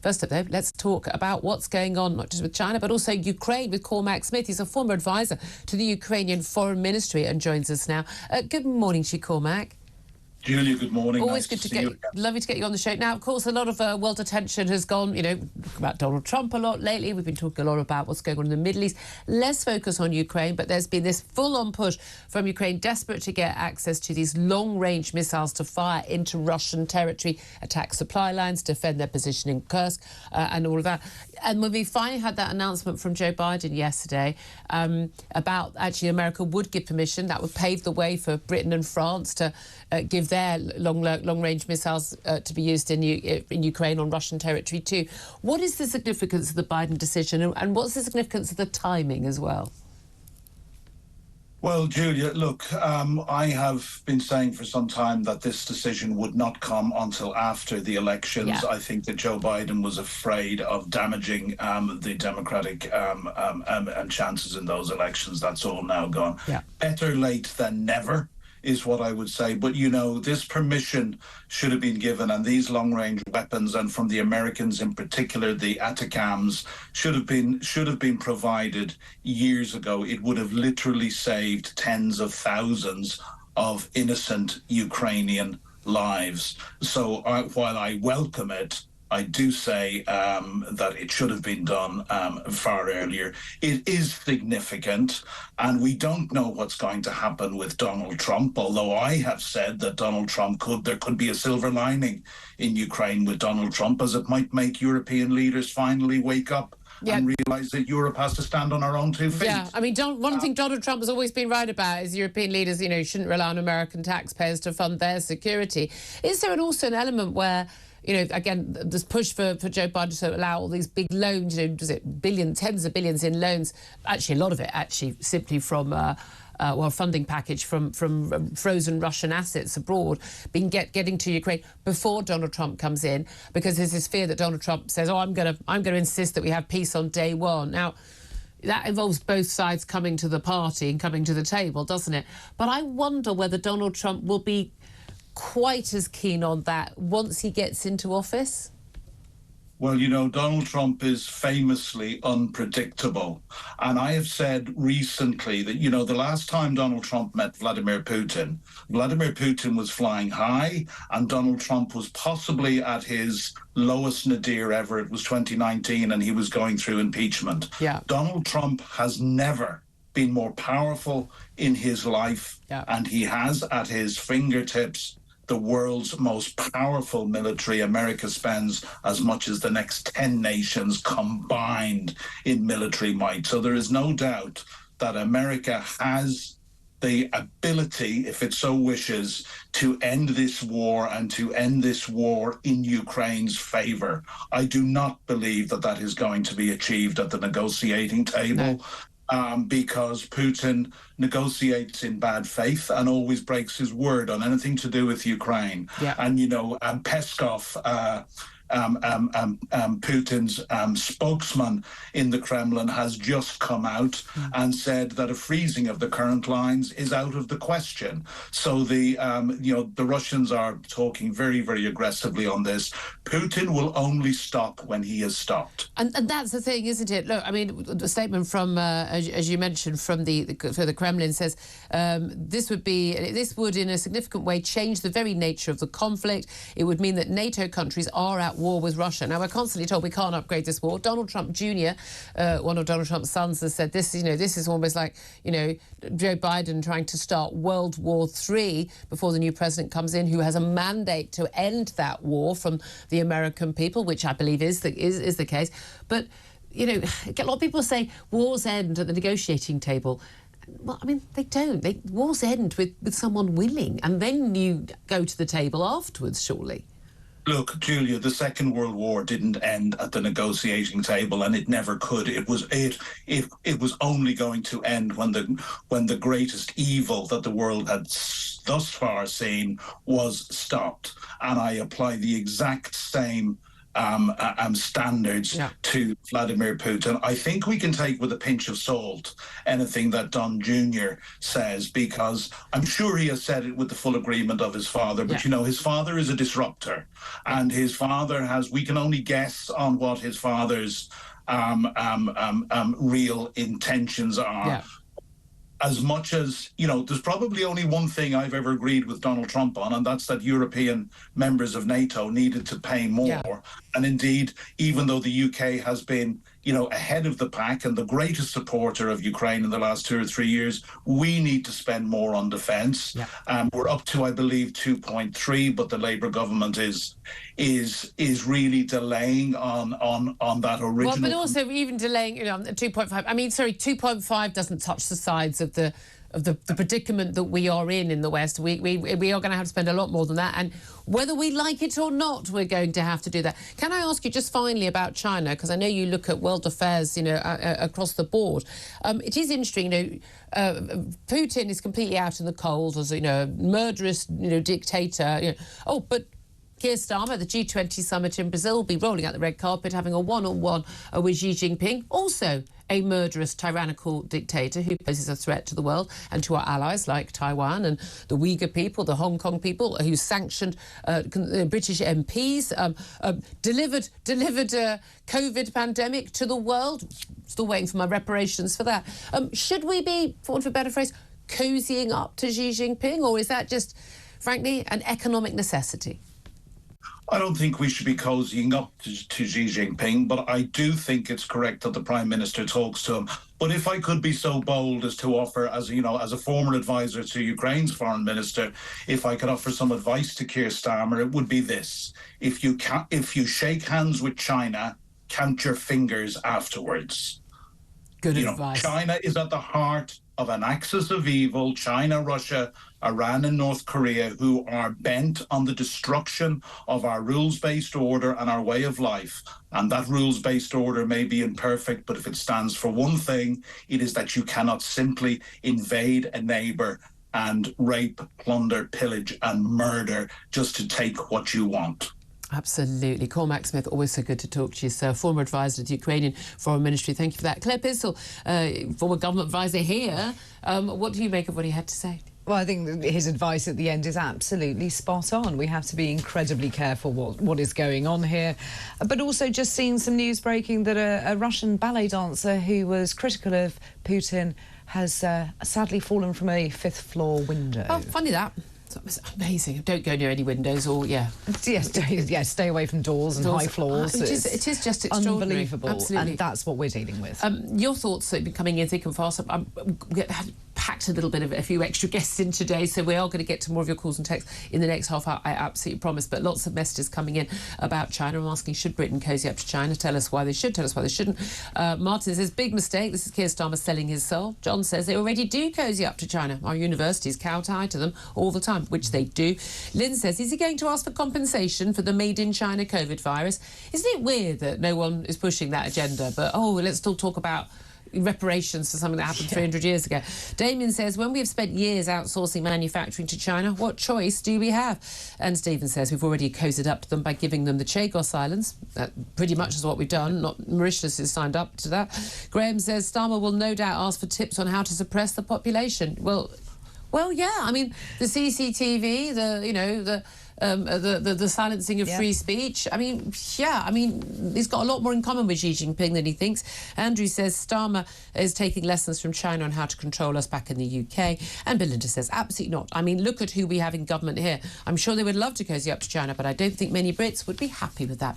First up, though, let's talk about what's going on, not just with China, but also Ukraine with Cormack Smith. He's a former advisor to the Ukrainian Foreign Ministry and joins us now. Good morning to you, Cormack. Julia, good morning. Always good to get you. Lovely to get you on the show. Now, of course, a lot of world attention has gone, about Donald Trump a lot lately. We've been talking a lot about what's going on in the Middle East. Less focus on Ukraine, but there's been this full-on push from Ukraine, desperate to get access to these long-range missiles to fire into Russian territory, attack supply lines, defend their position in Kursk, and all of that. And when we finally had that announcement from Joe Biden yesterday about actually America would give permission, that would pave the way for Britain and France to give their long-range missiles to be used in Ukraine on Russian territory too. What is the significance of the Biden decision, and what's the significance of the timing as well? Well, Julia, look, I have been saying for some time that this decision would not come until after the elections. Yeah. I think that Joe Biden was afraid of damaging the Democratic chances in those elections. That's all now gone. Yeah. Better late than never is what I would say. But, this permission should have been given, and these long-range weapons, and from the Americans in particular, the ATACMS, should have been provided years ago. It would have literally saved tens of thousands of innocent Ukrainian lives. So while I welcome it, I do say that it should have been done far earlier. It is significant, and we don't know what's going to happen with Donald Trump, although I have said that there could be a silver lining in Ukraine with Donald Trump, as it might make European leaders finally wake up and realise that Europe has to stand on our own two feet. Yeah, I mean, one thing Donald Trump has always been right about is European leaders, shouldn't rely on American taxpayers to fund their security. Is there also an element where, again, this push for Joe Biden to allow all these big loans, tens of billions in loans, actually a lot of it simply from funding package from frozen Russian assets abroad, getting to Ukraine before Donald Trump comes in, because there's this fear that Donald Trump says, I'm going to insist that we have peace on day one. Now, that involves both sides coming to the party and coming to the table, doesn't it? But I wonder whether Donald Trump will be quite as keen on that once he gets into office. Well, Donald Trump is famously unpredictable. And I have said recently that, the last time Donald Trump met Vladimir Putin was flying high, and Donald Trump was possibly at his lowest nadir ever. It was 2019, and he was going through impeachment. Yeah. Donald Trump has never been more powerful in his life, and he has at his fingertips the world's most powerful military. America spends as much as the next 10 nations combined in military might. So there is no doubt that America has the ability, if it so wishes, to end this war, and to end this war in Ukraine's favor. I do not believe that that is going to be achieved at the negotiating table. No. Because Putin negotiates in bad faith and always breaks his word on anything to do with Ukraine. Yeah. And, Peskov, Putin's spokesman in the Kremlin, has just come out and said that a freezing of the current lines is out of the question. So the Russians are talking very, very aggressively on this. Putin will only stop when he has stopped. And that's the thing, isn't it? Look, I mean, the statement from, as you mentioned, from the Kremlin says this would in a significant way change the very nature of the conflict. It would mean that NATO countries are at war with Russia. Now, we're constantly told we can't upgrade this war. Donald Trump Jr., one of Donald Trump's sons, has said this is almost like, Joe Biden trying to start World War III before the new president comes in, who has a mandate to end that war from the American people, which I believe is the case. But, a lot of people say wars end at the negotiating table. Well, I mean, they don't. Wars end with someone willing, and then you go to the table afterwards, surely. Look, Julia, the Second World War didn't end at the negotiating table, and it never could. It was only going to end when the greatest evil that the world had thus far seen was stopped. And I apply the exact same standards to Vladimir Putin. I think we can take with a pinch of salt anything that Don Jr. says, because I'm sure he has said it with the full agreement of his father. But, you know, his father is a disruptor, and his father has, we can only guess on what his father's real intentions are. Yeah. As much as, you know, there's probably only one thing I've ever agreed with Donald Trump on, and that's that European members of NATO needed to pay more. Yeah. And indeed, even though the UK has been, you know, ahead of the pack and the greatest supporter of Ukraine in the last 2 or 3 years, we need to spend more on defence. Yeah. We're up to, I believe, 2.3, but the Labour government is really delaying on that original. Well, but also even delaying, you know, 2.5. I mean, sorry, 2.5 doesn't touch the sides of the predicament that we are in the West. We are going to have to spend a lot more than that, and whether we like it or not, we're going to have to do that. Can I ask you just finally about China, because I know you look at world affairs, you know, across the board. It is interesting, you know, Putin is completely out in the cold as, you know, a murderous, you know, dictator. You know. Oh, but Keir Starmer at the G20 summit in Brazil will be rolling out the red carpet, having a one-on-one with Xi Jinping, also a murderous, tyrannical dictator who poses a threat to the world and to our allies like Taiwan and the Uyghur people, the Hong Kong people, who sanctioned British MPs, delivered a COVID pandemic to the world. Still waiting for my reparations for that. Should we be, for want of a better phrase, cozying up to Xi Jinping, or is that just, frankly, an economic necessity? I don't think we should be cozying up to Xi Jinping, but I do think it's correct that the Prime Minister talks to him. But if I could be so bold as to offer, as you know, as a former advisor to Ukraine's Foreign Minister, if I could offer some advice to Keir Starmer, it would be this: if you shake hands with China, count your fingers afterwards. Good advice. China is at the heart of an axis of evil, China, Russia, Iran and North Korea, who are bent on the destruction of our rules-based order and our way of life. And that rules-based order may be imperfect, but if it stands for one thing, it is that you cannot simply invade a neighbour and rape, plunder, pillage and murder just to take what you want. Absolutely. Cormack Smith, always so good to talk to you, sir. Former advisor to the Ukrainian Foreign Ministry. Thank you for that. Claire Pistol, former government advisor here. What do you make of what he had to say? Well, I think his advice at the end is absolutely spot on. We have to be incredibly careful what is going on here. But also just seeing some news breaking that a Russian ballet dancer who was critical of Putin has sadly fallen from a 5th floor window. Oh, funny that. It's amazing. Don't go near any windows or, Yes, stay away from doors and high floors. It is just extraordinary. Unbelievable. Absolutely. And that's what we're dealing with. Your thoughts have been coming in thick and fast. Packed a few extra guests in today, so we are going to get to more of your calls and texts in the next half hour, I absolutely promise. But lots of messages coming in about China. I'm asking, should Britain cozy up to China? Tell us why they should, tell us why they shouldn't. Martin says, big mistake. This is Keir Starmer selling his soul. John says, they already do cozy up to China. Our universities kowtow to them all the time, which they do. Lynn says, is he going to ask for compensation for the made in China COVID virus? Isn't it weird that no one is pushing that agenda? But, let's still talk about reparations for something that happened 300 years ago. Damien says, when we have spent years outsourcing manufacturing to China, what choice do we have? And Stephen says, we've already cozied up to them by giving them the Chagos Islands. That pretty much is what we've done. Mauritius has signed up to that. Graham says, Starmer will no doubt ask for tips on how to suppress the population. Well, yeah. I mean, the CCTV, the silencing of free speech. I mean, he's got a lot more in common with Xi Jinping than he thinks. Andrew says Starmer is taking lessons from China on how to control us back in the UK. And Belinda says, absolutely not. I mean, look at who we have in government here. I'm sure they would love to cozy up to China, but I don't think many Brits would be happy with that.